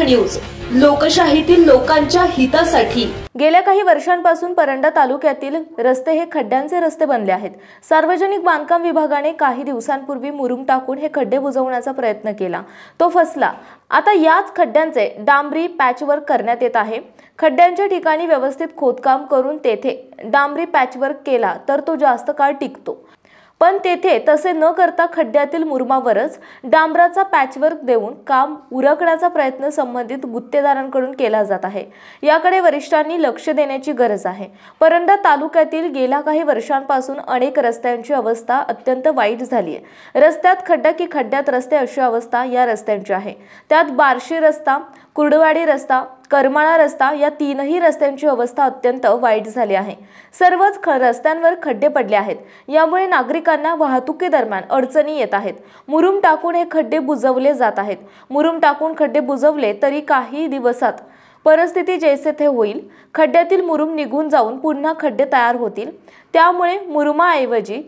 News, लोकशाहीतील लोकांच्या हितासाठी। गेल्या काही वर्षांपासून परंडा तालुक्यातील रस्ते हे खड्ड्यांचे रस्ते बनले आहेत। सार्वजनिक बांधकाम विभागाने काही दिवसांपूर्वी मुरुम टाकून हे खड्डे बुजवण्याचा प्रयत्न केला, तो फसला। आता याच खड्ड्यांचे डांबरी पॅचवर्क करण्यात येत आहे। खड्ड्यांच्या ठिकाणी व्यवस्थित खोदकाम करून तेथे डांबरी पॅचवर्क केला तर तो जास्त काळ टिकतो, पण तेथे तसे न करता खड्ड्यातील मुरुमावरच डांबराचा पॅचवर्क देऊन काम उरकण्याचा प्रयत्न संबंधित गुत्तेदारांकडून केला जात आहे। याकडे वरिष्ठांनी लक्ष देण्याची गरज आहे। परंडा तालुक्यातील गेल्या काही वर्षांपासून अनेक रस्त्यांची अवस्था अत्यंत वाईट झाली आहे। रस्त्यात खड्डा की खड्ड्यात रस्ते अशी अवस्था या रस्त्यांची आहे। त्यात बार्शी रस्ता, कुर्डवाडी रस्ता, करमाळा रस्ता या तीनही रस्त्यांची अवस्था अत्यंत वाईट झाली आहे। सर्वच रस्त्यांवर खड्डे पडले आहेत। यामुळे नागरिकांना वाहतुकी दरम्यान अडचणी येत आहेत। मुरुम टाकून हे खड्डे बुजवले जात आहेत। मुरुम टाकून खड्डे बुजवले तरी काही दिवसात परिस्थिती जैसे थे होईल। खड्ड्यातील मुरुम निघून जाऊन पुन्हा खड्डे तयार होतील। त्यामुळे मुरुमाऐवजी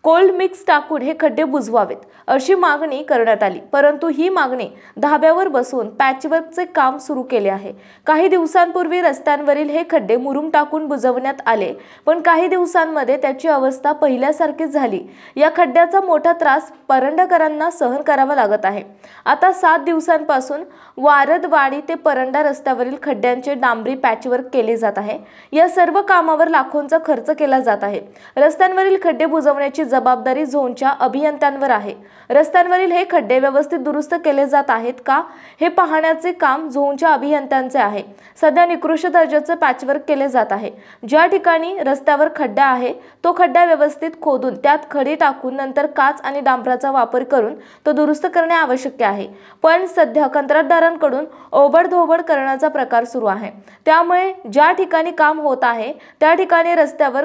कोल्ड मिक्स टाकून हे खड्डे बुजवावेत अशी मागणी करण्यात आली, परंतु ही मागणी धाब्यावर बसवून पॅचवर्कचे काम सुरू केले आहे। काही दिवसांपूर्वी रस्त्यांवरील हे खड्डे मुरुम टाकून बुजवण्यात आले, पण काही दिवसांमध्ये त्याची अवस्था पहिल्यासारखीच झाली। या खड्ड्याचा मोठा त्रास परंडाकरांना सहन करावा लागत आहे। आता 7 दिवसांपासून वारदवाडी ते परंडा रस्त्यावरील खड्ड्यांचे डांबरी पॅचवर्क केले जात आहे। या सर्व कामावर लाखोंचा खर्च केला जात आहे। रस्त्यांवरील खड्डे बुजवण्याची जबाबदारी झोनच्या अभियंत्यांवर आहे। रस्त्यांवरील हे खड्डे व्यवस्थित दुरुस्त केले जात आहेत का हे पाहण्याचे काम झोनच्या अभियंत्यांचे आहे। सध्या निकृष्ट दर्जाचे पॅचवर्क केले जात आहे। ज्या ठिकाणी रस्त्यावर खड्डा आहे तो खड्डा व्यवस्थित खोदून त्यात खडी टाकून नंतर काच आणि डांबराचा वापर करून तो दुरुस्त करणे आवश्यक आहे। पण सध्या कंत्राटदारांकडून ओबडधोबड करण्याचा प्रकार सुरू आहे। त्यामुळे ज्या ठिकाणी काम होत आहे त्या ठिकाणी रस्त्यावर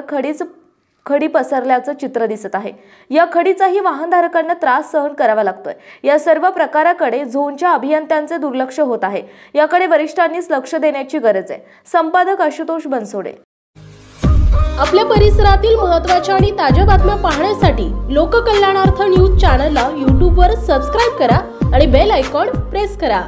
खडी पसरल्याचं चित्र दिसत आहे। या खडीचाही वाहनधारकांना त्रास सहन करावा लागतोय। या सर्व प्रकाराकडे झोनच्या अभियंत्यांचे दुर्लक्ष होत आहे। याकडे वरिष्ठांनीच लक्ष देण्याची गरज आहे। संपादक आशुतोष बनसोडे। आपल्या परिसरातील महत्त्वाच्या आणि ताज्या बातम्या पाहण्यासाठी लोककल्याणार्थ न्यूज चॅनलला YouTube वर सबस्क्राइब करा आणि बेल आयकॉन प्रेस करा।